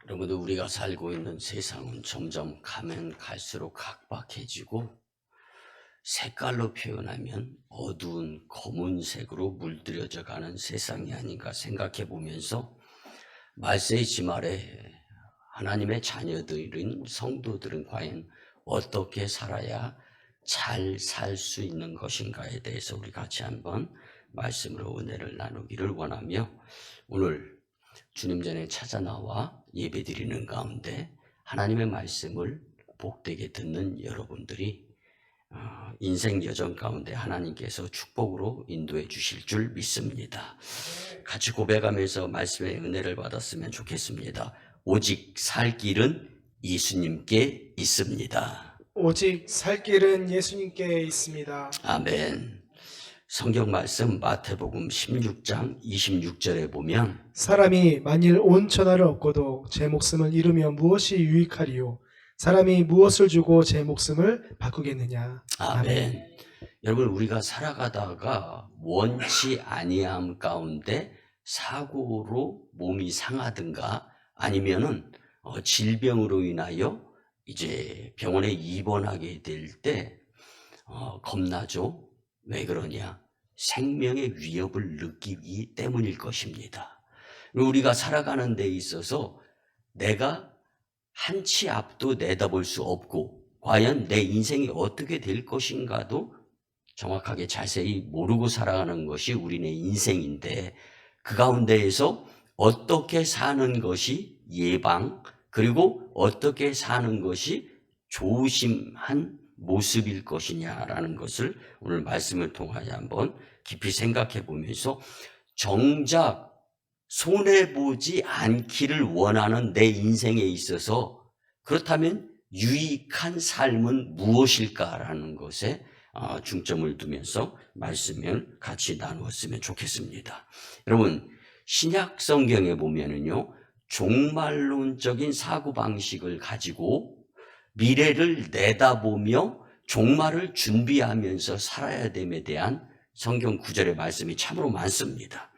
여러분들, 우리가 살고 있는 세상은 점점 가면 갈수록 각박해지고, 색깔로 표현하면 어두운 검은색으로 물들여져 가는 세상이 아닌가 생각해 보면서, 말세의 지말에 하나님의 자녀들인 성도들은 과연 어떻게 살아야 잘 살 수 있는 것인가에 대해서 우리 같이 한번 말씀으로 은혜를 나누기를 원하며, 오늘 주님 전에 찾아 나와 예배드리는 가운데 하나님의 말씀을 복되게 듣는 여러분들이 인생 여정 가운데 하나님께서 축복으로 인도해 주실 줄 믿습니다. 같이 고백하면서 말씀의 은혜를 받았으면 좋겠습니다. 오직 살 길은 예수님께 있습니다. 오직 살 길은 예수님께 있습니다. 아멘. 성경 말씀 마태복음 16장 26절에 보면, 사람이 만일 온 천하를 얻고도 제 목숨을 잃으면 무엇이 유익하리요? 사람이 무엇을 주고 제 목숨을 바꾸겠느냐? 아멘. 여러분, 우리가 살아가다가 원치 아니함 가운데 사고로 몸이 상하든가 아니면은 질병으로 인하여 이제 병원에 입원하게 될 때 겁나죠. 왜 그러냐? 생명의 위협을 느끼기 때문일 것입니다. 우리가 살아가는 데 있어서 내가 한 치 앞도 내다볼 수 없고, 과연 내 인생이 어떻게 될 것인가도 정확하게 자세히 모르고 살아가는 것이 우리네 인생인데, 그 가운데에서 어떻게 사는 것이 예방, 그리고 어떻게 사는 것이 조심한 모습일 것이냐라는 것을 오늘 말씀을 통하여 한번 깊이 생각해 보면서, 정작 손해보지 않기를 원하는 내 인생에 있어서 그렇다면 유익한 삶은 무엇일까라는 것에 중점을 두면서 말씀을 같이 나누었으면 좋겠습니다. 여러분, 신약 성경에 보면은요, 종말론적인 사고방식을 가지고 미래를 내다보며 종말을 준비하면서 살아야 됨에 대한 성경 구절의 말씀이 참으로 많습니다.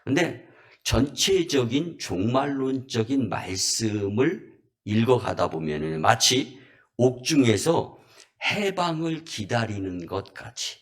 그런데 전체적인 종말론적인 말씀을 읽어가다 보면 마치 옥중에서 해방을 기다리는 것 같이,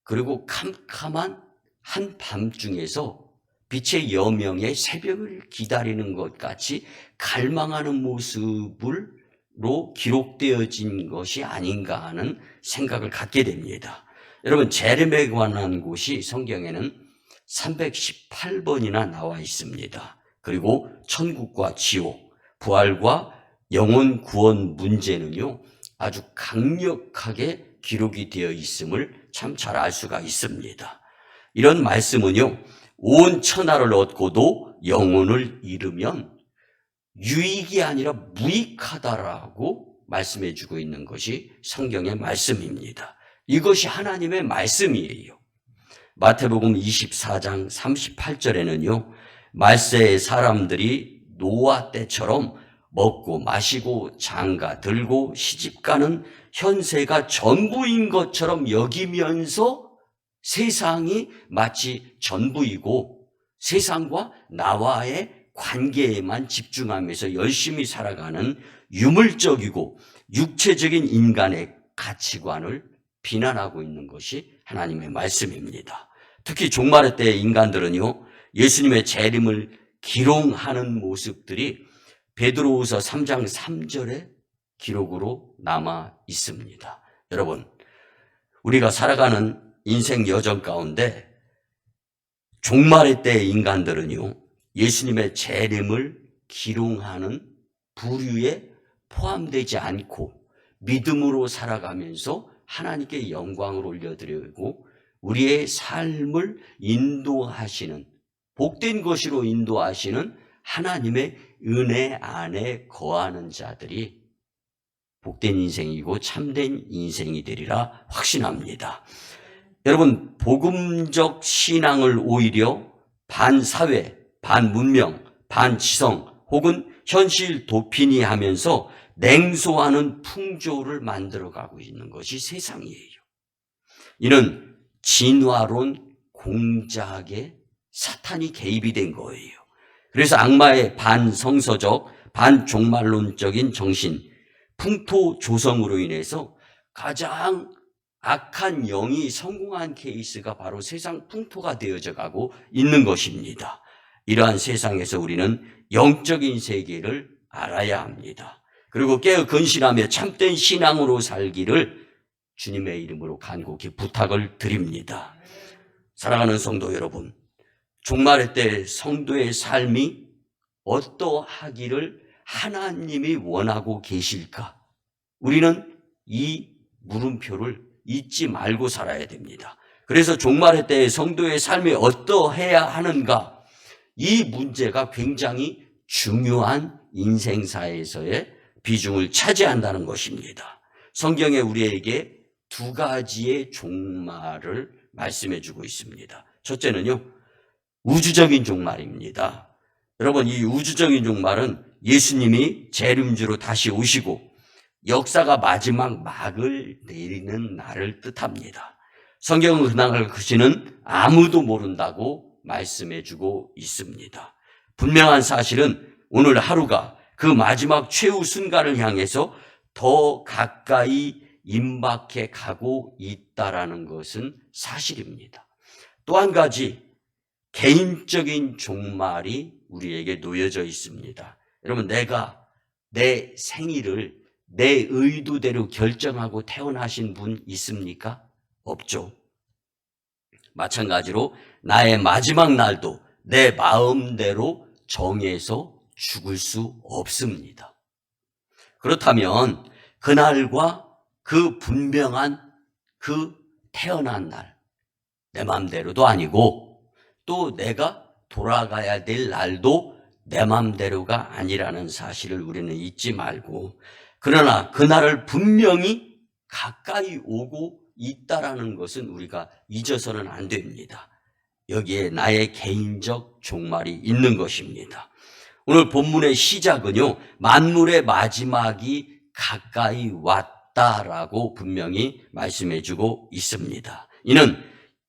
그리고 캄캄한 한밤중에서 빛의 여명의 새벽을 기다리는 것 같이 갈망하는 모습으로 기록되어진 것이 아닌가 하는 생각을 갖게 됩니다. 여러분, 재림에 관한 곳이 성경에는 318번이나 나와 있습니다. 그리고 천국과 지옥, 부활과 영혼 구원 문제는요, 아주 강력하게 기록이 되어 있음을 참 잘 알 수가 있습니다. 이런 말씀은요, 온 천하를 얻고도 영혼을 잃으면 유익이 아니라 무익하다라고 말씀해 주고 있는 것이 성경의 말씀입니다. 이것이 하나님의 말씀이에요. 마태복음 24장 38절에는요, 말세의 사람들이 노아 때처럼 먹고 마시고 장가 들고 시집가는 현세가 전부인 것처럼 여기면서 세상이 마치 전부이고 세상과 나와의 관계에만 집중하면서 열심히 살아가는 유물적이고 육체적인 인간의 가치관을 비난하고 있는 것이 하나님의 말씀입니다. 특히 종말의 때 인간들은요, 예수님의 재림을 기롱하는 모습들이 베드로후서 3장 3절의 기록으로 남아 있습니다. 여러분, 우리가 살아가는 인생 여정 가운데 종말의 때 인간들은요, 예수님의 재림을 기롱하는 부류에 포함되지 않고 믿음으로 살아가면서 하나님께 영광을 올려드리고 우리의 삶을 인도하시는, 복된 것으로 인도하시는 하나님의 은혜 안에 거하는 자들이 복된 인생이고 참된 인생이 되리라 확신합니다. 여러분, 복음적 신앙을 오히려 반사회, 반문명, 반지성 혹은 현실 도피니 하면서 냉소하는 풍조를 만들어가고 있는 것이 세상이에요. 이는 진화론 공작에 사탄이 개입이 된 거예요. 그래서 악마의 반성서적, 반종말론적인 정신, 풍토 조성으로 인해서 가장 악한 영이 성공한 케이스가 바로 세상 풍토가 되어져 가고 있는 것입니다. 이러한 세상에서 우리는 영적인 세계를 알아야 합니다. 그리고 깨어 근신하며 참된 신앙으로 살기를 주님의 이름으로 간곡히 부탁을 드립니다. 사랑하는 성도 여러분, 종말의 때 성도의 삶이 어떠하기를 하나님이 원하고 계실까? 우리는 이 물음표를 잊지 말고 살아야 됩니다. 그래서 종말의 때에 성도의 삶이 어떠해야 하는가? 이 문제가 굉장히 중요한 인생사에서의 비중을 차지한다는 것입니다. 성경에 우리에게 두 가지의 종말을 말씀해 주고 있습니다. 첫째는요, 우주적인 종말입니다. 여러분, 이 우주적인 종말은 예수님이 재림주로 다시 오시고 역사가 마지막 막을 내리는 날을 뜻합니다. 성경은 그날 그시는 아무도 모른다고 말씀해 주고 있습니다. 분명한 사실은 오늘 하루가 그 마지막 최후 순간을 향해서 더 가까이 임박해 가고 있다라는 것은 사실입니다. 또 한 가지 개인적인 종말이 우리에게 놓여져 있습니다. 여러분, 내가 내 생일을 내 의도대로 결정하고 태어나신 분 있습니까? 없죠. 마찬가지로 나의 마지막 날도 내 마음대로 정해서 죽을 수 없습니다. 그렇다면 그날과 그 분명한 그 태어난 날, 내 마음대로도 아니고 또 내가 돌아가야 될 날도 내 마음대로가 아니라는 사실을 우리는 잊지 말고, 그러나 그날을 분명히 가까이 오고 있다라는 것은 우리가 잊어서는 안 됩니다. 여기에 나의 개인적 종말이 있는 것입니다. 오늘 본문의 시작은요, 만물의 마지막이 가까이 왔다라고 분명히 말씀해 주고 있습니다. 이는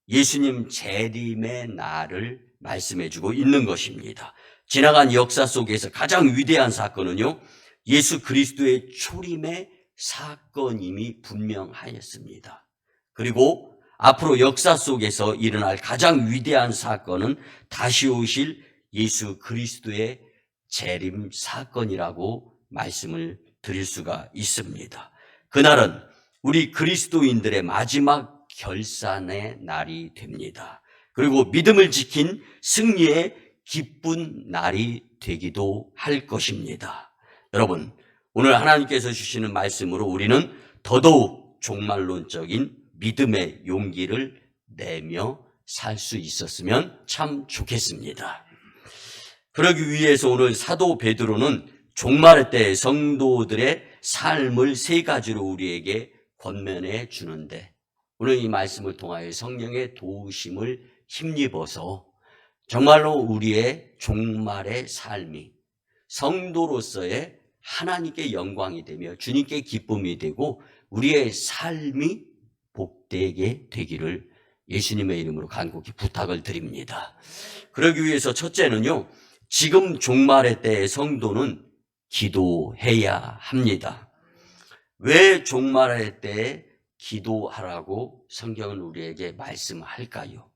예수님 재림의 날을 말씀해 주고 있는 것입니다. 지나간 역사 속에서 가장 위대한 사건은요, 예수 그리스도의 초림의 사건임이 분명하였습니다. 그리고 앞으로 역사 속에서 일어날 가장 위대한 사건은 다시 오실 예수 그리스도의 재림 사건이라고 말씀을 드릴 수가 있습니다. 그날은 우리 그리스도인들의 마지막 결산의 날이 됩니다. 그리고 믿음을 지킨 승리의 기쁜 날이 되기도 할 것입니다. 여러분, 오늘 하나님께서 주시는 말씀으로 우리는 더더욱 종말론적인 믿음의 용기를 내며 살 수 있었으면 참 좋겠습니다. 그러기 위해서 오늘 사도 베드로는 종말의 때 성도들의 삶을 세 가지로 우리에게 권면해 주는데, 오늘 이 말씀을 통하여 성령의 도우심을 힘입어서 정말로 우리의 종말의 삶이 성도로서의 하나님께 영광이 되며 주님께 기쁨이 되고 우리의 삶이 복되게 되기를 예수님의 이름으로 간곡히 부탁을 드립니다. 그러기 위해서 첫째는요, 지금 종말의 때의 성도는 기도해야 합니다. 왜 종말의 때에 기도하라고 성경은 우리에게 말씀할까요?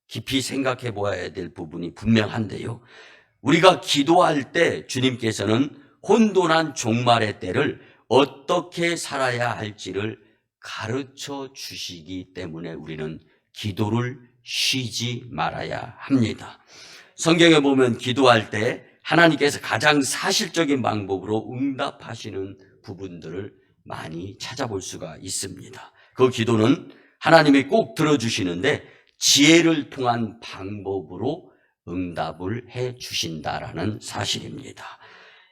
깊이 생각해 보아야 될 부분이 분명한데요, 우리가 기도할 때 주님께서는 혼돈한 종말의 때를 어떻게 살아야 할지를 가르쳐 주시기 때문에 우리는 기도를 쉬지 말아야 합니다. 성경에 보면 기도할 때 하나님께서 가장 사실적인 방법으로 응답하시는 부분들을 많이 찾아볼 수가 있습니다. 그 기도는 하나님이 꼭 들어주시는데 지혜를 통한 방법으로 응답을 해 주신다라는 사실입니다.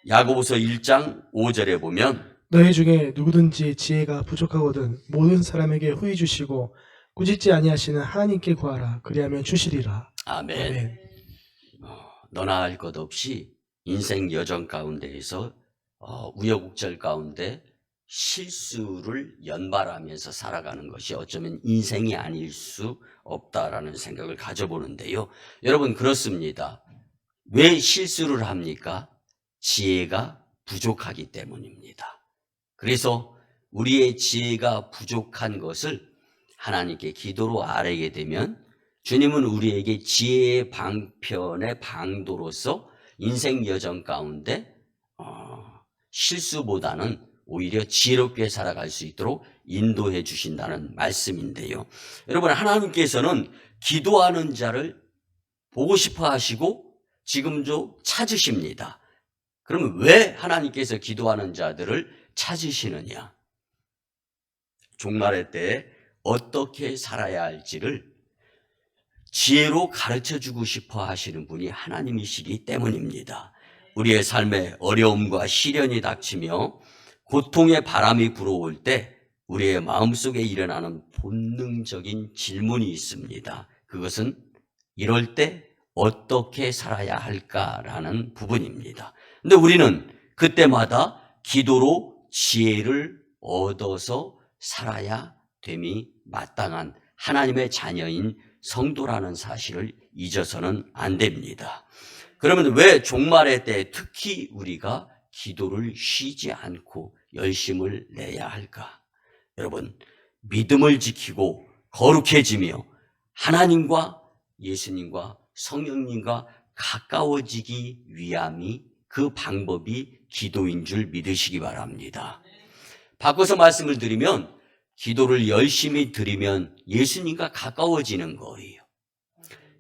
야고보서 1장 5절에 보면 너희 중에 누구든지 지혜가 부족하거든 모든 사람에게 후히 주시고 꾸짖지 아니하시는 하나님께 구하라. 그리하면 주시리라. 아멘. 아멘. 너나 할 것 없이 인생 여정 가운데에서 우여곡절 가운데 실수를 연발하면서 살아가는 것이 어쩌면 인생이 아닐 수 없다라는 생각을 가져보는데요. 여러분, 그렇습니다. 왜 실수를 합니까? 지혜가 부족하기 때문입니다. 그래서 우리의 지혜가 부족한 것을 하나님께 기도로 아뢰게 되면 주님은 우리에게 지혜의 방편의 방도로서 인생 여정 가운데 실수보다는 오히려 지혜롭게 살아갈 수 있도록 인도해 주신다는 말씀인데요. 여러분, 하나님께서는 기도하는 자를 보고 싶어 하시고 지금도 찾으십니다. 그러면 왜 하나님께서 기도하는 자들을 찾으시느냐? 종말의 때에 어떻게 살아야 할지를 지혜로 가르쳐주고 싶어 하시는 분이 하나님이시기 때문입니다. 우리의 삶에 어려움과 시련이 닥치며 고통의 바람이 불어올 때 우리의 마음속에 일어나는 본능적인 질문이 있습니다. 그것은 이럴 때 어떻게 살아야 할까라는 부분입니다. 근데 우리는 그때마다 기도로 지혜를 얻어서 살아야 됨이 마땅한 하나님의 자녀인 성도라는 사실을 잊어서는 안 됩니다. 그러면 왜 종말의 때 특히 우리가 기도를 쉬지 않고 열심을 내야 할까? 여러분, 믿음을 지키고 거룩해지며 하나님과 예수님과 성령님과 가까워지기 위함이 그 방법이 기도인 줄 믿으시기 바랍니다. 바꿔서 말씀을 드리면 기도를 열심히 드리면 예수님과 가까워지는 거예요.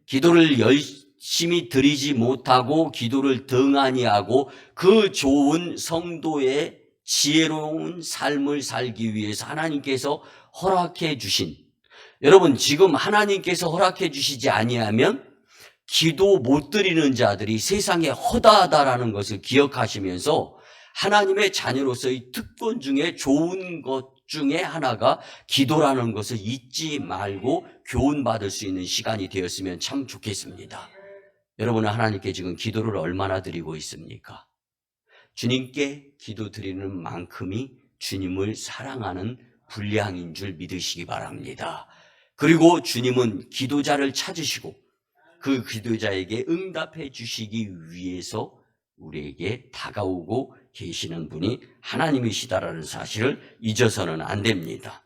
기도를 열심히 드리지 못하고 기도를 등한히 하고 그 좋은 성도의 지혜로운 삶을 살기 위해서 하나님께서 허락해 주신, 여러분 지금 하나님께서 허락해 주시지 아니하면 기도 못 드리는 자들이 세상에 허다하다라는 것을 기억하시면서 하나님의 자녀로서의 특권 중에 좋은 것 중에 하나가 기도라는 것을 잊지 말고 교훈받을 수 있는 시간이 되었으면 참 좋겠습니다. 여러분은 하나님께 지금 기도를 얼마나 드리고 있습니까? 주님께 기도 드리는 만큼이 주님을 사랑하는 분량인 줄 믿으시기 바랍니다. 그리고 주님은 기도자를 찾으시고 그 기도자에게 응답해 주시기 위해서 우리에게 다가오고 계시는 분이 하나님이시다라는 사실을 잊어서는 안 됩니다.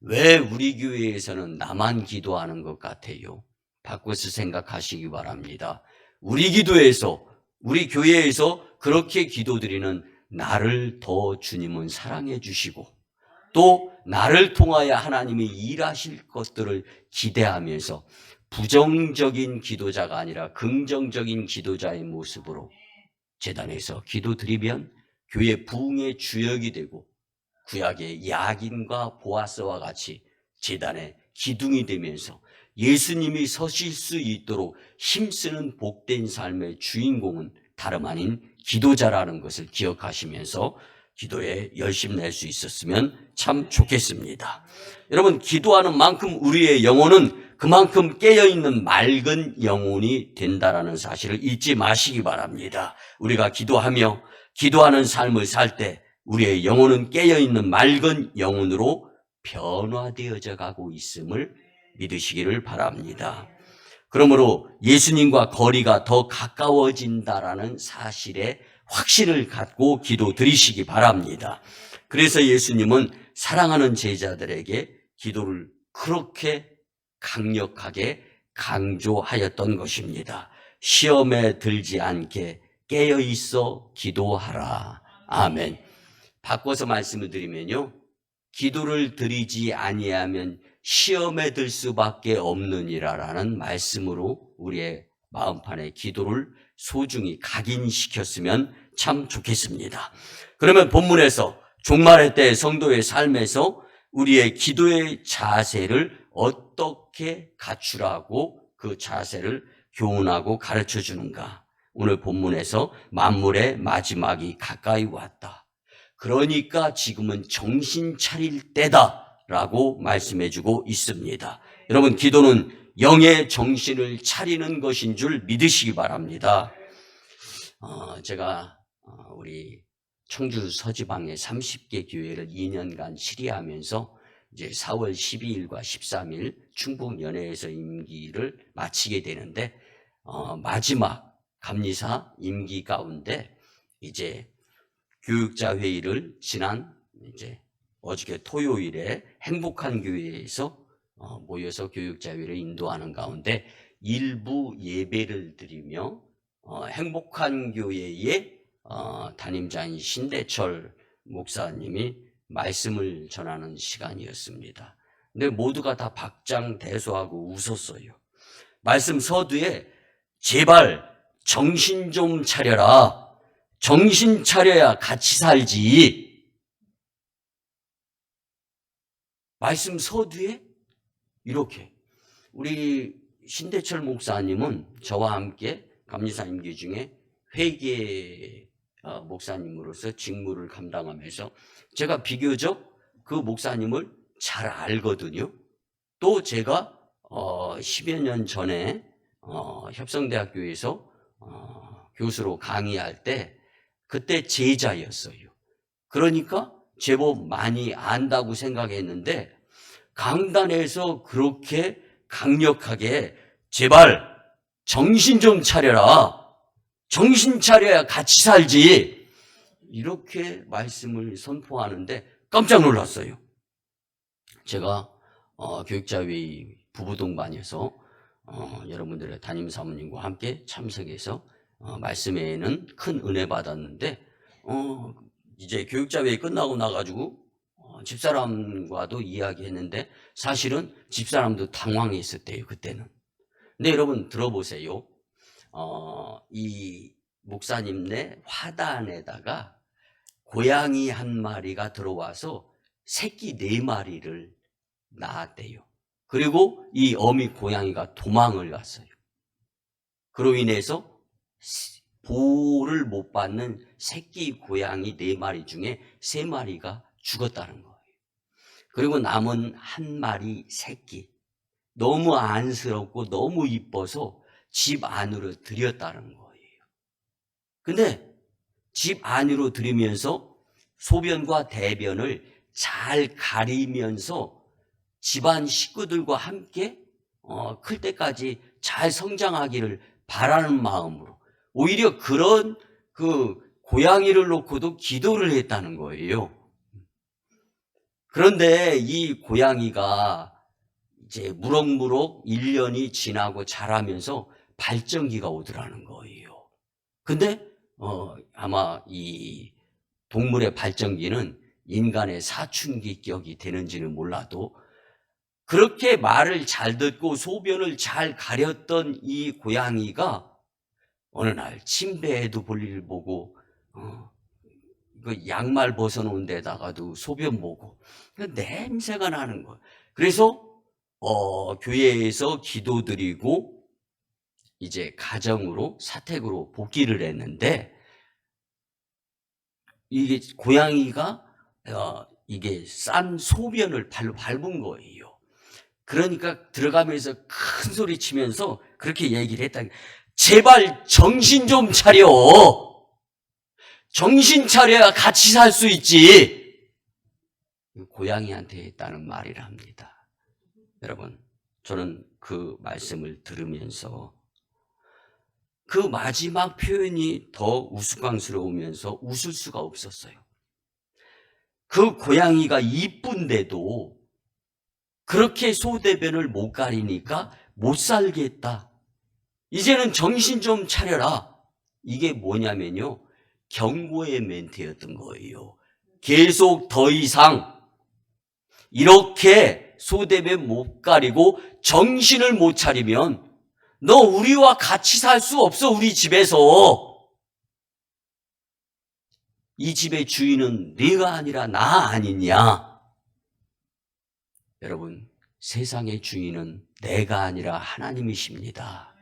왜 우리 교회에서는 나만 기도하는 것 같아요? 바꿔서 생각하시기 바랍니다. 우리 기도에서, 우리 교회에서 그렇게 기도드리는 나를 더 주님은 사랑해 주시고 또 나를 통하여 하나님이 일하실 것들을 기대하면서 부정적인 기도자가 아니라 긍정적인 기도자의 모습으로 제단에서 기도드리면 교회 부흥의 주역이 되고 구약의 야긴과 보아스와 같이 제단의 기둥이 되면서 예수님이 서실 수 있도록 힘쓰는 복된 삶의 주인공은 다름 아닌 기도자라는 것을 기억하시면서 기도에 열심 낼 수 있었으면 참 좋겠습니다. 여러분, 기도하는 만큼 우리의 영혼은 그만큼 깨어있는 맑은 영혼이 된다라는 사실을 잊지 마시기 바랍니다. 우리가 기도하며 기도하는 삶을 살 때 우리의 영혼은 깨어있는 맑은 영혼으로 변화되어져 가고 있음을 믿으시기를 바랍니다. 그러므로 예수님과 거리가 더 가까워진다라는 사실에 확신을 갖고 기도 드리시기 바랍니다. 그래서 예수님은 사랑하는 제자들에게 기도를 그렇게 강력하게 강조하였던 것입니다. 시험에 들지 않게 깨어있어 기도하라. 아멘. 바꿔서 말씀을 드리면요, 기도를 드리지 아니하면 시험에 들 수밖에 없느니라라는 말씀으로 우리의 마음판에 기도를 소중히 각인시켰으면 참 좋겠습니다. 그러면 본문에서 종말의 때 성도의 삶에서 우리의 기도의 자세를 어떻게 갖추라고 그 자세를 교훈하고 가르쳐 주는가? 오늘 본문에서 만물의 마지막이 가까이 왔다. 그러니까 지금은 정신 차릴 때다라고 말씀해 주고 있습니다. 여러분, 기도는 영의 정신을 차리는 것인 줄 믿으시기 바랍니다. 제가 우리 청주 서지방의 30개 교회를 2년간 치리하면서 이제 4월 12일과 13일 충북 연회에서 임기를 마치게 되는데 마지막 감리사 임기 가운데 이제 교육자 회의를 지난 이제 어저께 토요일에 행복한 교회에서 모여서 교육자 회의를 인도하는 가운데 일부 예배를 드리며 행복한 교회의 담임자인 신대철 목사님이 말씀을 전하는 시간이었습니다. 근데 모두가 다 박장대소하고 웃었어요. 말씀 서두에 제발 정신 좀 차려라. 정신 차려야 같이 살지. 말씀 서두에 이렇게. 우리 신대철 목사님은 저와 함께 감리사 임기 중에 회계 목사님으로서 직무를 감당하면서 제가 비교적 그 목사님을 잘 알거든요. 또 제가 10여 년 전에 협성대학교에서 교수로 강의할 때 그때 제자였어요. 그러니까 제법 많이 안다고 생각했는데 강단에서 그렇게 강력하게 제발 정신 좀 차려라. 정신 차려야 같이 살지. 이렇게 말씀을 선포하는데 깜짝 놀랐어요. 제가 교육자회의 부부동반에서 여러분들의 담임 사모님과 함께 참석해서 말씀에는 큰 은혜 받았는데 이제 교육자회의 끝나고 나가지고 집사람과도 이야기했는데 사실은 집사람도 당황했었대요. 그때는. 근데 여러분 들어보세요. 이 목사님네 화단에다가 고양이 한 마리가 들어와서 새끼 4마리를 낳았대요. 그리고 이 어미 고양이가 도망을 갔어요. 그로 인해서 보호를 못 받는 새끼 고양이 4마리 중에 3마리가 죽었다는 거예요. 그리고 남은 1마리 새끼. 너무 안쓰럽고 너무 이뻐서 집 안으로 들였다는 거예요. 근데 집 안으로 들이면서 소변과 대변을 잘 가리면서 집안 식구들과 함께 클 때까지 잘 성장하기를 바라는 마음으로 오히려 그런 그 고양이를 놓고도 기도를 했다는 거예요. 그런데 이 고양이가 이제 무럭무럭 1년이 지나고 자라면서 발정기가 오더라는 거예요. 근데 아마 이 동물의 발정기는 인간의 사춘기격이 되는지는 몰라도 그렇게 말을 잘 듣고 소변을 잘 가렸던 이 고양이가 어느 날 침대에도 볼일 보고 그 양말 벗어놓은 데다가도 소변 보고 냄새가 나는 거예요. 그래서 교회에서 기도드리고 이제 가정으로 사택으로 복귀를 했는데 이게 고양이가 이게 싼 소변을 발로 밟은 거예요. 그러니까 들어가면서 큰 소리 치면서 그렇게 얘기를 했다. 제발 정신 좀 차려. 정신 차려야 같이 살 수 있지. 고양이한테 했다는 말이라 합니다. 여러분, 저는 그 말씀을 들으면서 그 마지막 표현이 더 우스꽝스러우면서 웃을 수가 없었어요. 그 고양이가 이쁜데도 그렇게 소대변을 못 가리니까 못 살겠다. 이제는 정신 좀 차려라. 이게 뭐냐면요, 경고의 멘트였던 거예요. 계속 더 이상 이렇게 소대변 못 가리고 정신을 못 차리면 너 우리와 같이 살 수 없어. 우리 집에서. 이 집의 주인은 네가 아니라 나 아니냐. 여러분, 세상의 주인은 내가 아니라 하나님이십니다.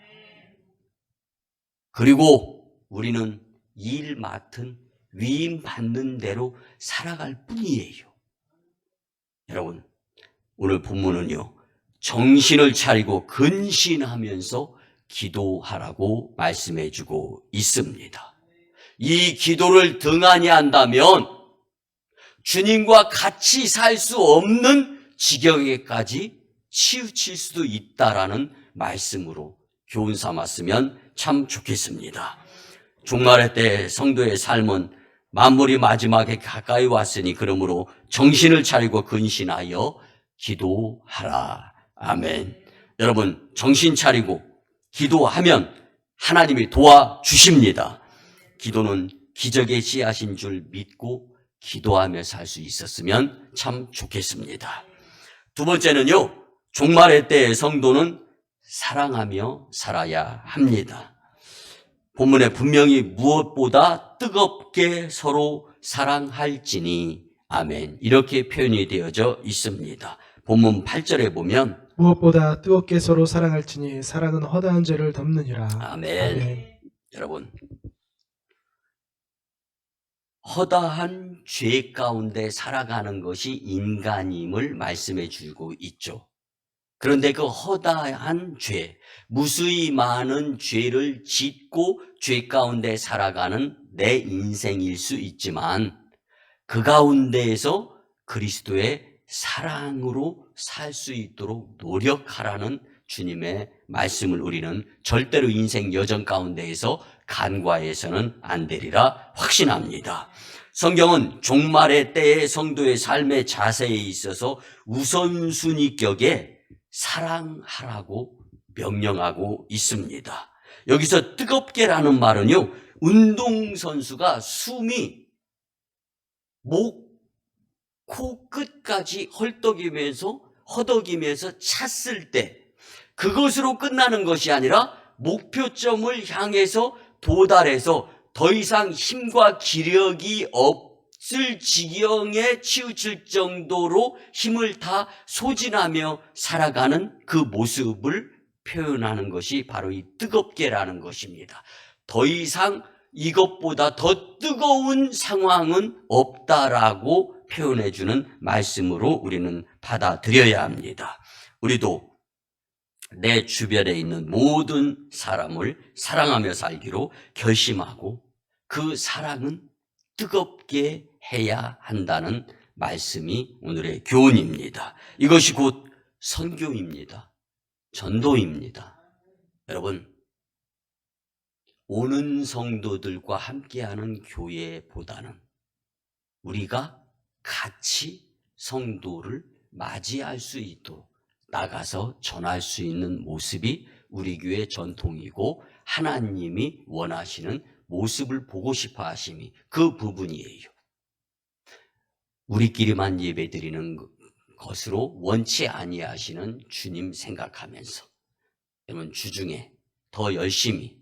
그리고 우리는 일 맡은 위임 받는 대로 살아갈 뿐이에요. 여러분, 오늘 본문은요, 정신을 차리고 근신하면서 기도하라고 말씀해주고 있습니다. 이 기도를 등한히 한다면 주님과 같이 살 수 없는 지경에까지 치우칠 수도 있다라는 말씀으로 교훈 삼았으면 참 좋겠습니다. 종말의 때 성도의 삶은 만물이 마지막에 가까이 왔으니 그러므로 정신을 차리고 근신하여 기도하라. 아멘. 여러분, 정신 차리고 기도하면 하나님이 도와주십니다. 기도는 기적의 씨앗인 줄 믿고 기도하며 살 수 있었으면 참 좋겠습니다. 두 번째는요, 종말의 때의 성도는 사랑하며 살아야 합니다. 본문에 분명히 무엇보다 뜨겁게 서로 사랑할지니 아멘, 이렇게 표현이 되어져 있습니다. 본문 8절에 보면 무엇보다 뜨겁게 서로 사랑할지니 사랑은 허다한 죄를 덮느니라. 아멘. 여러분, 허다한 죄 가운데 살아가는 것이 인간임을 말씀해 주고 있죠. 그런데 그 허다한 죄, 무수히 많은 죄를 짓고 죄 가운데 살아가는 내 인생일 수 있지만 그 가운데에서 그리스도의 사랑으로 살 수 있도록 노력하라는 주님의 말씀을 우리는 절대로 인생 여정 가운데에서 간과해서는 안 되리라 확신합니다. 성경은 종말의 때의 성도의 삶의 자세에 있어서 우선순위격에 사랑하라고 명령하고 있습니다. 여기서 뜨겁게라는 말은요, 운동선수가 숨이 목, 코 끝까지 허덕이면서 찼을 때 그것으로 끝나는 것이 아니라 목표점을 향해서 도달해서 더 이상 힘과 기력이 없을 지경에 치우칠 정도로 힘을 다 소진하며 살아가는 그 모습을 표현하는 것이 바로 이 뜨겁게라는 것입니다. 더 이상 이것보다 더 뜨거운 상황은 없다라고 표현해주는 말씀으로 우리는 받아들여야 합니다. 우리도 내 주변에 있는 모든 사람을 사랑하며 살기로 결심하고 그 사랑은 뜨겁게 해야 한다는 말씀이 오늘의 교훈입니다. 이것이 곧 선교입니다. 전도입니다. 여러분, 오는 성도들과 함께하는 교회보다는 우리가 같이 성도를 맞이할 수 있도록 나가서 전할 수 있는 모습이 우리 교회 전통이고 하나님이 원하시는 모습을 보고 싶어 하심이 그 부분이에요. 우리끼리만 예배드리는 것으로 원치 아니하시는 주님 생각하면서 여러분 주중에 더 열심히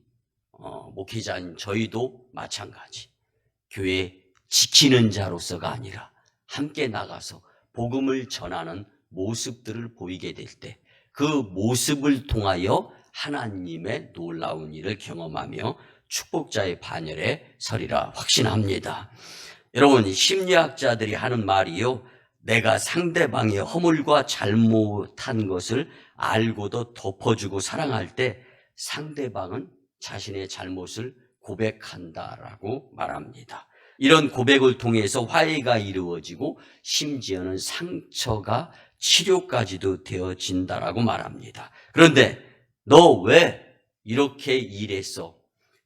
목회자인 저희도 마찬가지 교회 지키는 자로서가 아니라 함께 나가서 복음을 전하는 모습들을 보이게 될 때 그 모습을 통하여 하나님의 놀라운 일을 경험하며 축복자의 반열에 서리라 확신합니다. 여러분, 심리학자들이 하는 말이요, 내가 상대방의 허물과 잘못한 것을 알고도 덮어주고 사랑할 때 상대방은 자신의 잘못을 고백한다라고 말합니다. 이런 고백을 통해서 화해가 이루어지고 심지어는 상처가 치료까지도 되어진다라고 말합니다. 그런데 너 왜 이렇게 일했어?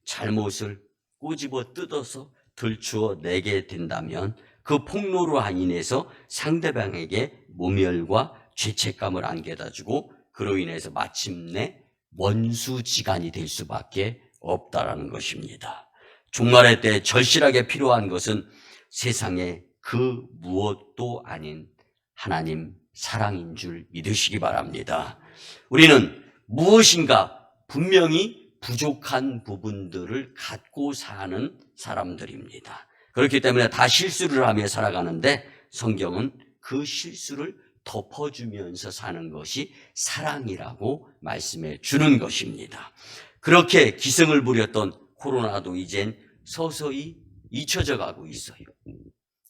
잘못을 꼬집어 뜯어서 들추어 내게 된다면 그 폭로로 인해서 상대방에게 모멸과 죄책감을 안겨다 주고 그로 인해서 마침내 원수지간이 될 수밖에 없다라는 것입니다. 종말의 때 절실하게 필요한 것은 세상에 그 무엇도 아닌 하나님 사랑인 줄 믿으시기 바랍니다. 우리는 무엇인가 분명히 부족한 부분들을 갖고 사는 사람들입니다. 그렇기 때문에 다 실수를 하며 살아가는데 성경은 그 실수를 덮어주면서 사는 것이 사랑이라고 말씀해 주는 것입니다. 그렇게 기승을 부렸던 코로나도 이젠 서서히 잊혀져 가고 있어요.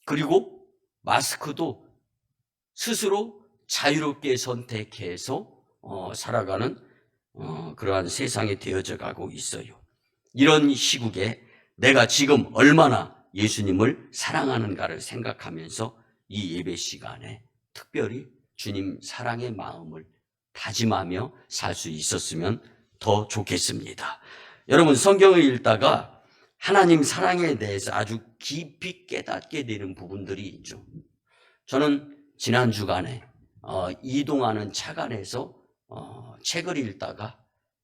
그리고 마스크도 스스로 자유롭게 선택해서 살아가는 그러한 세상이 되어져 가고 있어요. 이런 시국에 내가 지금 얼마나 예수님을 사랑하는가를 생각하면서 이 예배 시간에 특별히 주님 사랑의 마음을 다짐하며 살 수 있었으면 더 좋겠습니다. 여러분, 성경을 읽다가 하나님 사랑에 대해서 아주 깊이 깨닫게 되는 부분들이 있죠. 저는 지난 주간에 이동하는 차 안에서 책을 읽다가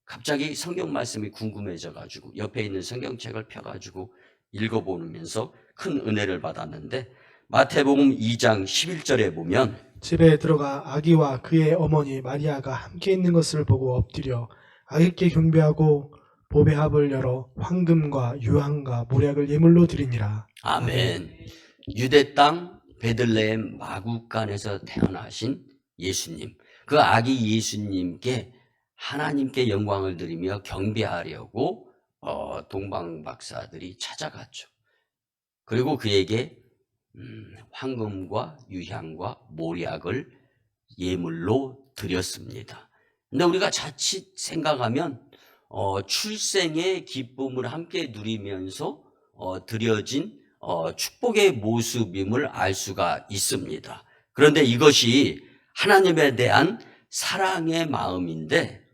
갑자기 성경 말씀이 궁금해져 가지고 옆에 있는 성경책을 펴가지고 읽어보면서 큰 은혜를 받았는데, 마태복음 2장 11절에 보면 집에 들어가 아기와 그의 어머니 마리아가 함께 있는 것을 보고 엎드려 아기께 경배하고 보배 합을 열어 황금과 유황과 모략을 예물로 드리니라. 아멘. 유대 땅 베들레헴 마구간에서 태어나신 예수님, 그 아기 예수님께 하나님께 영광을 드리며 경배하려고 동방박사들이 찾아갔죠. 그리고 그에게 황금과 유향과 모략을 예물로 드렸습니다. 근데 우리가 자칫 생각하면 출생의 기쁨을 함께 누리면서 드려진 축복의 모습임을 알 수가 있습니다. 그런데 이것이 하나님에 대한 사랑의 마음인데,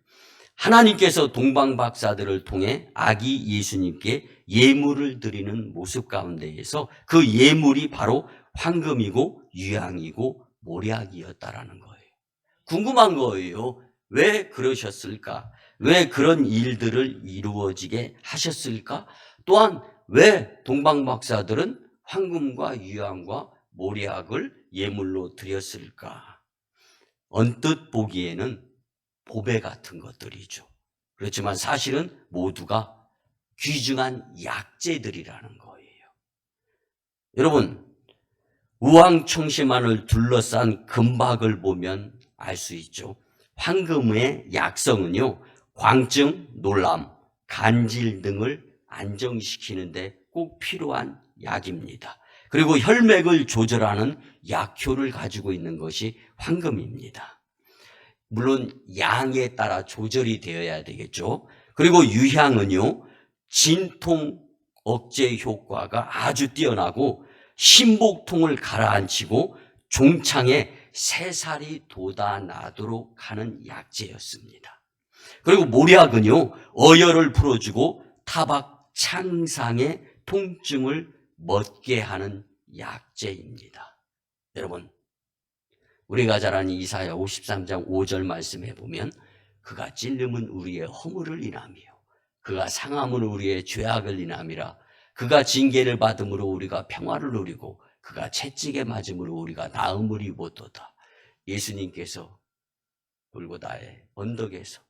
하나님께서 동방박사들을 통해 아기 예수님께 예물을 드리는 모습 가운데에서 그 예물이 바로 황금이고 유향이고 모략이었다라는 거예요. 궁금한 거예요. 왜 그러셨을까? 왜 그런 일들을 이루어지게 하셨을까? 또한 왜 동방박사들은 황금과 유향과 모략을 예물로 드렸을까? 언뜻 보기에는 보배 같은 것들이죠. 그렇지만 사실은 모두가 귀중한 약재들이라는 거예요. 여러분, 우황청심환을 둘러싼 금박을 보면 알 수 있죠. 황금의 약성은요, 광증, 놀람, 간질 등을 안정시키는데 꼭 필요한 약입니다. 그리고 혈맥을 조절하는 약효를 가지고 있는 것이 황금입니다. 물론 양에 따라 조절이 되어야 되겠죠. 그리고 유향은요, 진통 억제 효과가 아주 뛰어나고 신복통을 가라앉히고 종창에 새살이 돋아나도록 하는 약재였습니다. 그리고 모략은요, 어혈을 풀어주고 타박 창상의 통증을 멎게 하는 약재입니다. 여러분, 우리가 잘 아는 이사야 53장 5절 말씀해 보면, 그가 찔림은 우리의 허물을 인하며 그가 상함은 우리의 죄악을 인함이라. 그가 징계를 받음으로 우리가 평화를 누리고 그가 채찍에 맞음으로 우리가 나음을 입었도다. 예수님께서 골고다의 언덕에서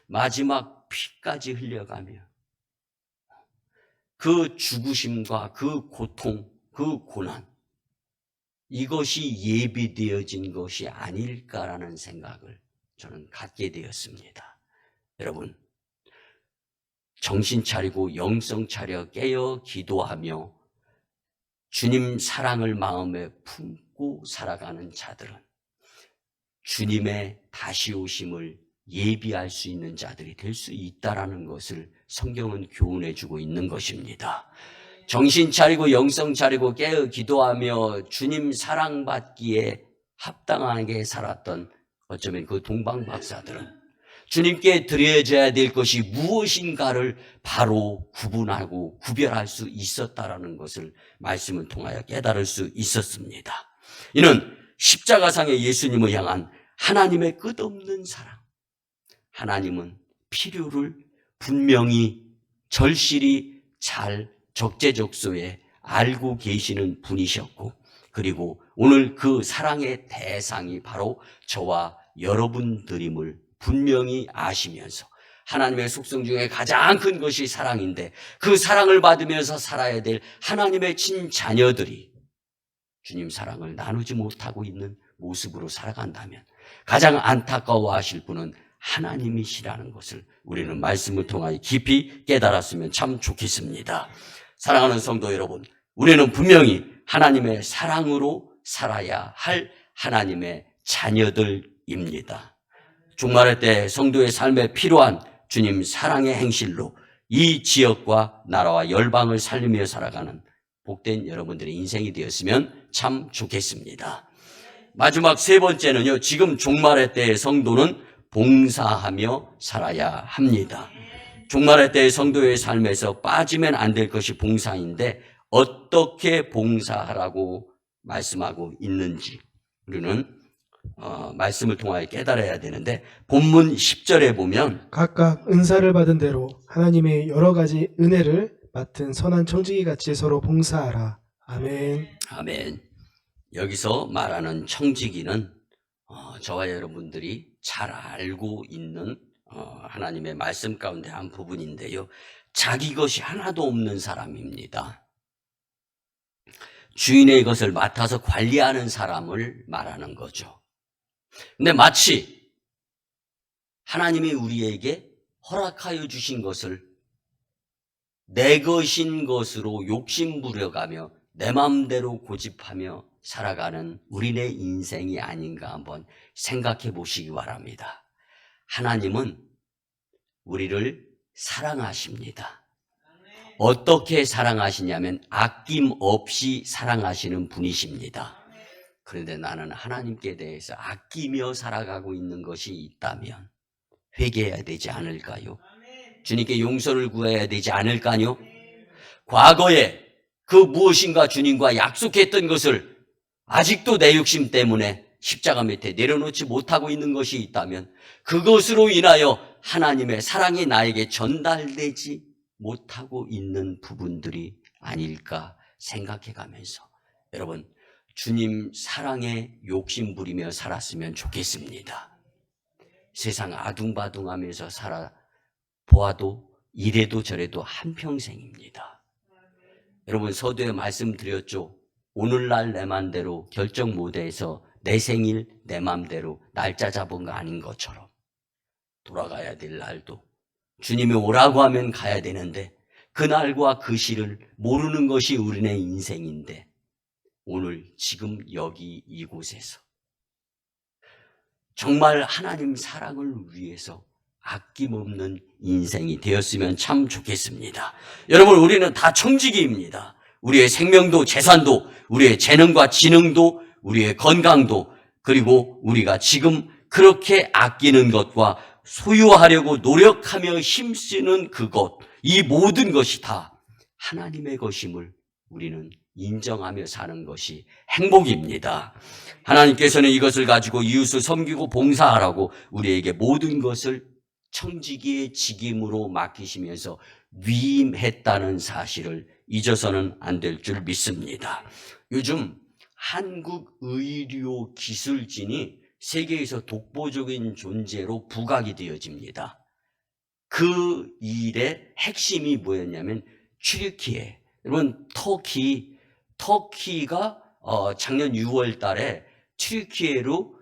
마지막 피까지 흘려가며 그 죽으심과 그 고통, 그 고난, 이것이 예비되어진 것이 아닐까라는 생각을 저는 갖게 되었습니다. 여러분, 정신 차리고 영성 차려 깨어 기도하며 주님 사랑을 마음에 품고 살아가는 자들은 주님의 다시 오심을 예비할 수 있는 자들이 될 수 있다라는 것을 성경은 교훈해 주고 있는 것입니다. 정신 차리고 영성 차리고 깨어 기도하며 주님 사랑받기에 합당하게 살았던 어쩌면 그 동방박사들은 주님께 드려져야 될 것이 무엇인가를 바로 구분하고 구별할 수 있었다라는 것을 말씀을 통하여 깨달을 수 있었습니다. 이는 십자가상의 예수님을 향한 하나님의 끝없는 사랑. 하나님은 필요를 분명히 절실히 잘 적재적소에 알고 계시는 분이셨고, 그리고 오늘 그 사랑의 대상이 바로 저와 여러분들임을 분명히 아시면서 하나님의 속성 중에 가장 큰 것이 사랑인데, 그 사랑을 받으면서 살아야 될 하나님의 친자녀들이 주님 사랑을 나누지 못하고 있는 모습으로 살아간다면 가장 안타까워하실 분은 하나님이시라는 것을 우리는 말씀을 통하여 깊이 깨달았으면 참 좋겠습니다. 사랑하는 성도 여러분, 우리는 분명히 하나님의 사랑으로 살아야 할 하나님의 자녀들입니다. 종말의 때 성도의 삶에 필요한 주님 사랑의 행실로 이 지역과 나라와 열방을 살리며 살아가는 복된 여러분들의 인생이 되었으면 참 좋겠습니다. 마지막 세 번째는요, 지금 종말의 때의 성도는 봉사하며 살아야 합니다. 종말의 때 성도의 삶에서 빠지면 안 될 것이 봉사인데 어떻게 봉사하라고 말씀하고 있는지 우리는 말씀을 통하여 깨달아야 되는데, 본문 10절에 보면 각각 은사를 받은 대로 하나님의 여러 가지 은혜를 맡은 선한 청지기 같이 서로 봉사하라. 아멘. 아멘. 여기서 말하는 청지기는 저와 여러분들이 잘 알고 있는 하나님의 말씀 가운데 한 부분인데요. 자기 것이 하나도 없는 사람입니다. 주인의 것을 맡아서 관리하는 사람을 말하는 거죠. 근데 마치 하나님이 우리에게 허락하여 주신 것을 내 것인 것으로 욕심 부려가며 내 마음대로 고집하며 살아가는 우리네 인생이 아닌가 한번 생각해 보시기 바랍니다. 하나님은 우리를 사랑하십니다. 어떻게 사랑하시냐면 아낌없이 사랑하시는 분이십니다. 그런데 나는 하나님께 대해서 아끼며 살아가고 있는 것이 있다면 회개해야 되지 않을까요? 주님께 용서를 구해야 되지 않을까요? 과거에 그 무엇인가 주님과 약속했던 것을 아직도 내 욕심 때문에 십자가 밑에 내려놓지 못하고 있는 것이 있다면 그것으로 인하여 하나님의 사랑이 나에게 전달되지 못하고 있는 부분들이 아닐까 생각해 가면서 여러분, 주님 사랑에 욕심 부리며 살았으면 좋겠습니다. 세상 아둥바둥하면서 살아보아도 이래도 저래도 한평생입니다. 여러분, 서두에 말씀드렸죠. 오늘날 내 맘대로 결정 못해서 내 생일 내 맘대로 날짜 잡은 거 아닌 것처럼 돌아가야 될 날도 주님이 오라고 하면 가야 되는데 그날과 그 시를 모르는 것이 우리네 인생인데 오늘 지금 여기 이곳에서 정말 하나님 사랑을 위해서 아낌없는 인생이 되었으면 참 좋겠습니다. 여러분, 우리는 다 청지기입니다. 우리의 생명도 재산도 우리의 재능과 지능도 우리의 건강도 그리고 우리가 지금 그렇게 아끼는 것과 소유하려고 노력하며 힘쓰는 그것, 이 모든 것이 다 하나님의 것임을 우리는 인정하며 사는 것이 행복입니다. 하나님께서는 이것을 가지고 이웃을 섬기고 봉사하라고 우리에게 모든 것을 청지기의 직임으로 맡기시면서 위임했다는 사실을 잊어서는 안 될 줄 믿습니다. 요즘 한국 의료 기술진이 세계에서 독보적인 존재로 부각이 되어집니다. 그 일의 핵심이 뭐였냐면 튀르키예, 여러분 터키가 작년 6월 달에 튀르키예로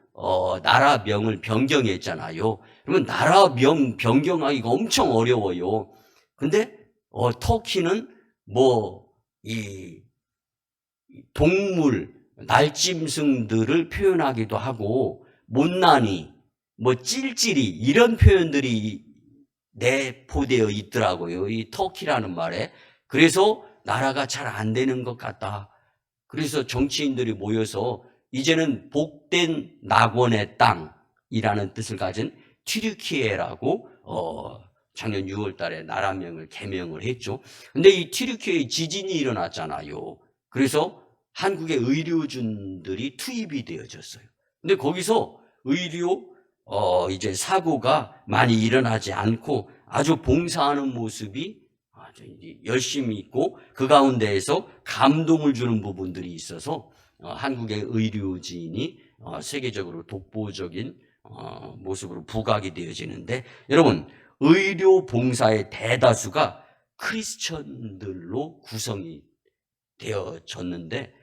나라명을 변경했잖아요. 그러면 나라명 변경하기가 엄청 어려워요. 근데 터키는 이 동물, 날짐승들을 표현하기도 하고 못난이, 찔찔이 이런 표현들이 내포되어 있더라고요. 이 터키라는 말에. 그래서 나라가 잘 안 되는 것 같다. 그래서 정치인들이 모여서 이제는 복된 낙원의 땅이라는 뜻을 가진 튀르키예라고 작년 6월 달에 나라명을 개명을 했죠. 근데 이 튀르키예에 지진이 일어났잖아요. 그래서 한국의 의료진들이 투입이 되어졌어요. 근데 거기서 의료 이제 사고가 많이 일어나지 않고 아주 봉사하는 모습이 아주 열심히 있고 그 가운데에서 감동을 주는 부분들이 있어서 한국의 의료진이 세계적으로 독보적인 모습으로 부각이 되어지는데, 여러분, 의료 봉사의 대다수가 크리스천들로 구성이 되어졌는데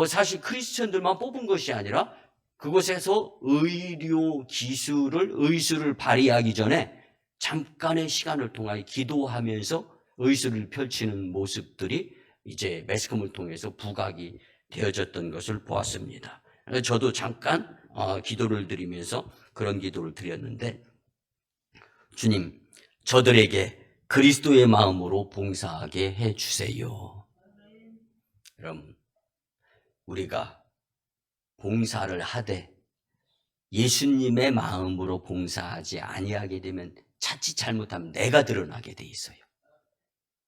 사실 크리스천들만 뽑은 것이 아니라 그곳에서 의료 기술을 의술을 발휘하기 전에 잠깐의 시간을 통하여 기도하면서 의술을 펼치는 모습들이 이제 매스컴을 통해서 부각이 되어졌던 것을 보았습니다. 저도 잠깐 기도를 드리면서 그런 기도를 드렸는데, 주님, 저들에게 그리스도의 마음으로 봉사하게 해주세요. 여러분, 우리가 봉사를 하되 예수님의 마음으로 봉사하지 아니하게 되면 자칫 잘못하면 내가 드러나게 돼 있어요.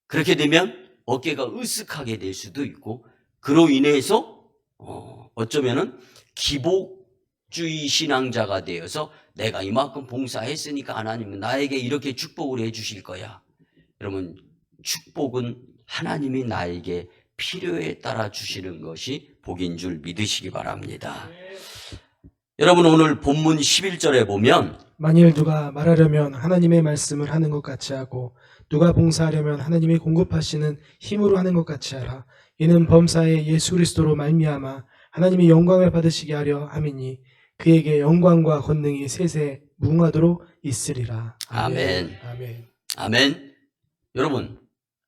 그렇게 되면 어깨가 으쓱하게 될 수도 있고, 그로 인해서 어쩌면은 기복주의 신앙자가 되어서 내가 이만큼 봉사했으니까 하나님은 나에게 이렇게 축복을 해주실 거야. 여러분, 축복은 하나님이 나에게 필요에 따라 주시는 것이 복인 줄 믿으시기 바랍니다. 여러분, 오늘 본문 11절에 보면 만일 누가 말하려면 하나님의 말씀을 하는 것 같이 하고 누가 봉사하려면 하나님이 공급하시는 힘으로 하는 것 같이 하라. 이는 범사에 예수 그리스도로 말미암아 하나님이 영광을 받으시게 하려 함이니 그에게 영광과 권능이 세세 무궁하도록 있으리라. 아멘. 아멘. 아멘. 여러분,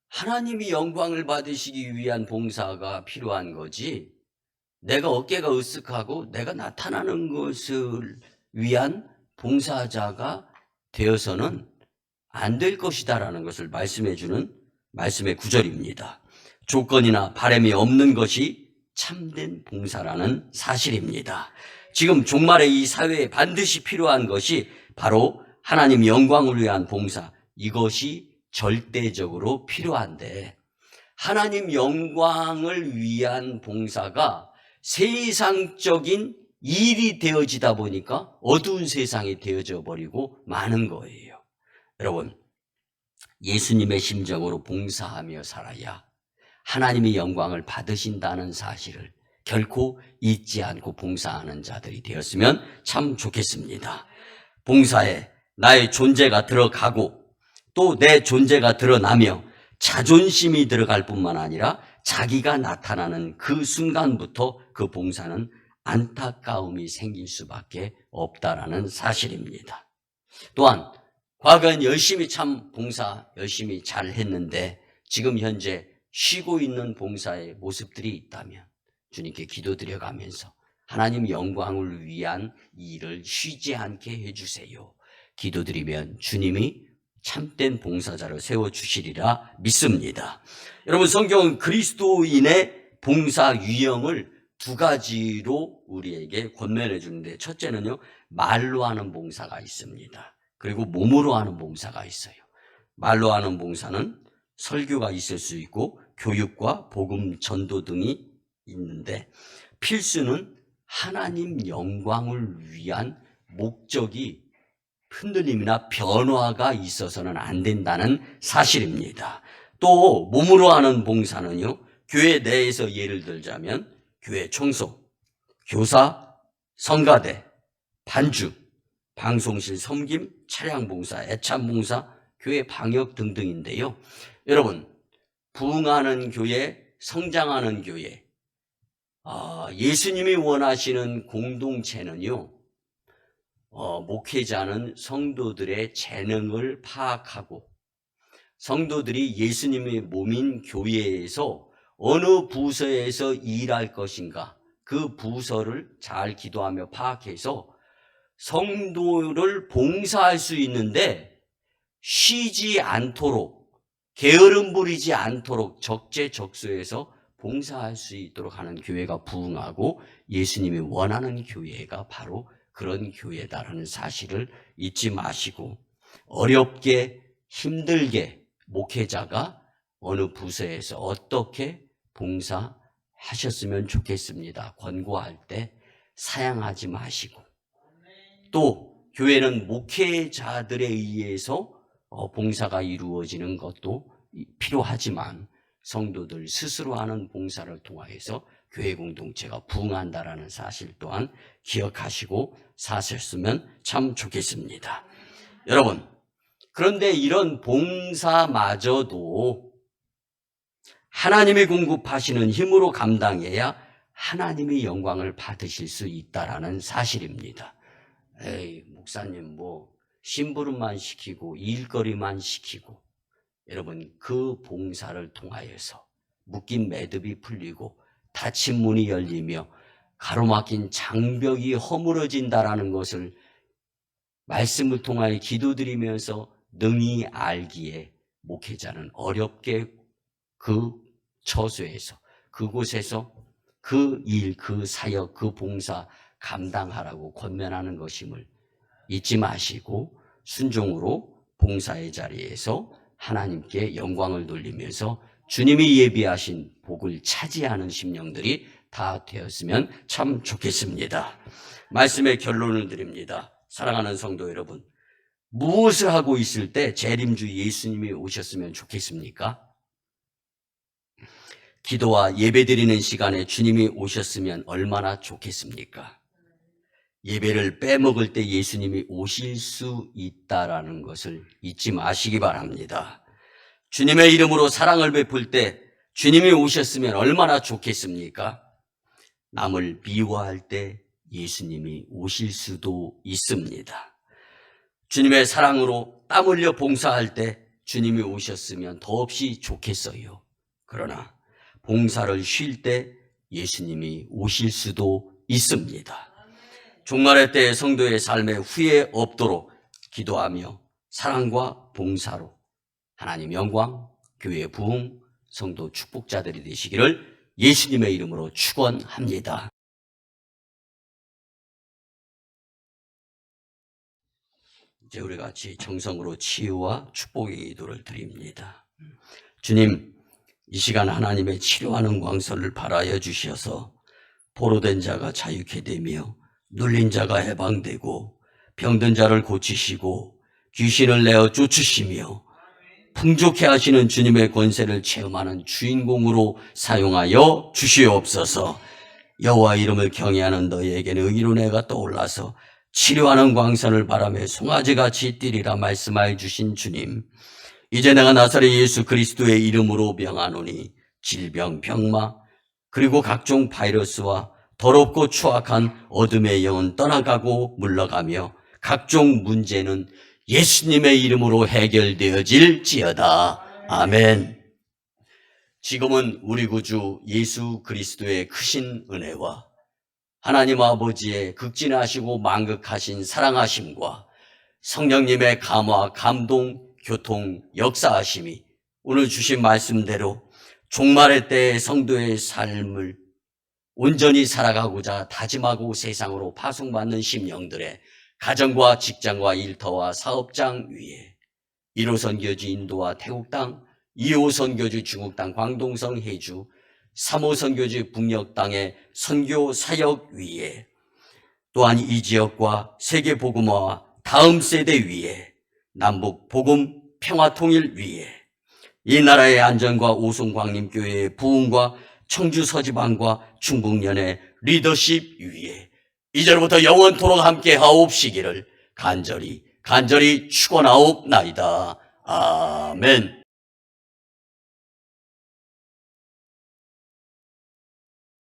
하나님이 영광을 받으시기 위한 봉사가 필요한 거지, 내가 어깨가 으쓱하고 내가 나타나는 것을 위한 봉사자가 되어서는 안 될 것이다라는 것을 말씀해 주는 말씀의 구절입니다. 조건이나 바람이 없는 것이 참된 봉사라는 사실입니다. 지금 종말의 이 사회에 반드시 필요한 것이 바로 하나님 영광을 위한 봉사, 이것이 절대적으로 필요한데, 하나님 영광을 위한 봉사가 세상적인 일이 되어지다 보니까 어두운 세상이 되어져 버리고 마는 거예요. 여러분, 예수님의 심정으로 봉사하며 살아야 하나님의 영광을 받으신다는 사실을 결코 잊지 않고 봉사하는 자들이 되었으면 참 좋겠습니다. 봉사에 나의 존재가 들어가고 또 내 존재가 드러나며 자존심이 들어갈 뿐만 아니라 자기가 나타나는 그 순간부터 그 봉사는 안타까움이 생길 수밖에 없다라는 사실입니다. 또한 과거엔 열심히 참 봉사 열심히 잘 했는데 지금 현재 쉬고 있는 봉사의 모습들이 있다면 주님께 기도드려가면서 하나님 영광을 위한 일을 쉬지 않게 해주세요. 기도드리면 주님이 참된 봉사자를 세워주시리라 믿습니다. 여러분, 성경은 그리스도인의 봉사 유형을 두 가지로 우리에게 권면해 주는데, 첫째는요, 말로 하는 봉사가 있습니다. 그리고 몸으로 하는 봉사가 있어요. 말로 하는 봉사는 설교가 있을 수 있고 교육과 복음 전도 등이 있는데, 필수는 하나님 영광을 위한 목적이 흔들림이나 변화가 있어서는 안 된다는 사실입니다. 또 몸으로 하는 봉사는요, 교회 내에서 예를 들자면 교회 청소, 교사, 성가대, 반주, 방송실 섬김, 차량 봉사, 애참 봉사, 교회 방역 등등인데요. 여러분, 부흥하는 교회, 성장하는 교회, 예수님이 원하시는 공동체는요, 목회자는 성도들의 재능을 파악하고 성도들이 예수님의 몸인 교회에서 어느 부서에서 일할 것인가, 그 부서를 잘 기도하며 파악해서 성도를 봉사할 수 있는데 쉬지 않도록, 게으름 부리지 않도록 적재적소에서 봉사할 수 있도록 하는 교회가 부흥하고 예수님이 원하는 교회가 바로 그런 교회다라는 사실을 잊지 마시고, 어렵게 힘들게 목회자가 어느 부서에서 어떻게 봉사하셨으면 좋겠습니다. 권고할 때 사양하지 마시고, 또 교회는 목회자들에 의해서 봉사가 이루어지는 것도 필요하지만 성도들 스스로 하는 봉사를 통하여서 교회 공동체가 부흥한다라는 사실 또한 기억하시고 사셨으면 참 좋겠습니다. 여러분, 그런데 이런 봉사마저도 하나님이 공급하시는 힘으로 감당해야 하나님의 영광을 받으실 수 있다라는 사실입니다. 에이, 목사님 심부름만 시키고 일거리만 시키고, 여러분, 그 봉사를 통하여서 묶인 매듭이 풀리고 닫힌 문이 열리며 가로막힌 장벽이 허물어진다라는 것을 말씀을 통하여 기도드리면서 능히 알기에 목회자는 어렵게 그 처소에서, 그곳에서 그 일, 그 사역, 그 봉사 감당하라고 권면하는 것임을 잊지 마시고 순종으로 봉사의 자리에서 하나님께 영광을 돌리면서 주님이 예비하신 복을 차지하는 심령들이 다 되었으면 참 좋겠습니다. 말씀의 결론을 드립니다. 사랑하는 성도 여러분, 무엇을 하고 있을 때 재림주 예수님이 오셨으면 좋겠습니까? 기도와 예배드리는 시간에 주님이 오셨으면 얼마나 좋겠습니까? 예배를 빼먹을 때 예수님이 오실 수 있다라는 것을 잊지 마시기 바랍니다. 주님의 이름으로 사랑을 베풀 때 주님이 오셨으면 얼마나 좋겠습니까? 남을 미워할 때 예수님이 오실 수도 있습니다. 주님의 사랑으로 땀 흘려 봉사할 때 주님이 오셨으면 더없이 좋겠어요. 그러나 봉사를 쉴 때 예수님이 오실 수도 있습니다. 종말의 때의 성도의 삶에 후회 없도록 기도하며 사랑과 봉사로 하나님 영광, 교회 부흥, 성도 축복자들이 되시기를 예수님의 이름으로 축원합니다. 이제 우리 같이 정성으로 치유와 축복의 기도를 드립니다. 주님, 이 시간 하나님의 치료하는 광선을 발하여 주셔서 포로된 자가 자유케 되며 눌린 자가 해방되고 병든 자를 고치시고 귀신을 내어 쫓으시며 풍족해 하시는 주님의 권세를 체험하는 주인공으로 사용하여 주시옵소서. 여호와 이름을 경외하는 너희에게는 의로운 해가 떠올라서 치료하는 광선을 바라며 송아지같이 뛰리라 말씀하여 주신 주님, 이제 내가 나사렛 예수 그리스도의 이름으로 명하노니 질병, 병마, 그리고 각종 바이러스와 더럽고 추악한 어둠의 영은 떠나가고 물러가며 각종 문제는 예수님의 이름으로 해결되어질지어다. 아멘. 지금은 우리 구주 예수 그리스도의 크신 은혜와 하나님 아버지의 극진하시고 만극하신 사랑하심과 성령님의 감화, 감동, 교통, 역사하심이 오늘 주신 말씀대로 종말의 때의 성도의 삶을 온전히 살아가고자 다짐하고 세상으로 파송받는 심령들의 가정과 직장과 일터와 사업장 위에 1호 선교지 인도와 태국 땅, 2호 선교지 중국 땅 광동성 해주, 3호 선교지 북녘 땅의 선교 사역 위에 또한 이 지역과 세계 복음화와 다음 세대 위에 남북 복음 평화 통일 위에 이 나라의 안전과 오송광림교회의 부흥과 청주 서지방과 충북연의 리더십 위에 이제로부터 영원토록 함께 하옵시기를 간절히 축원하옵나이다. 아멘.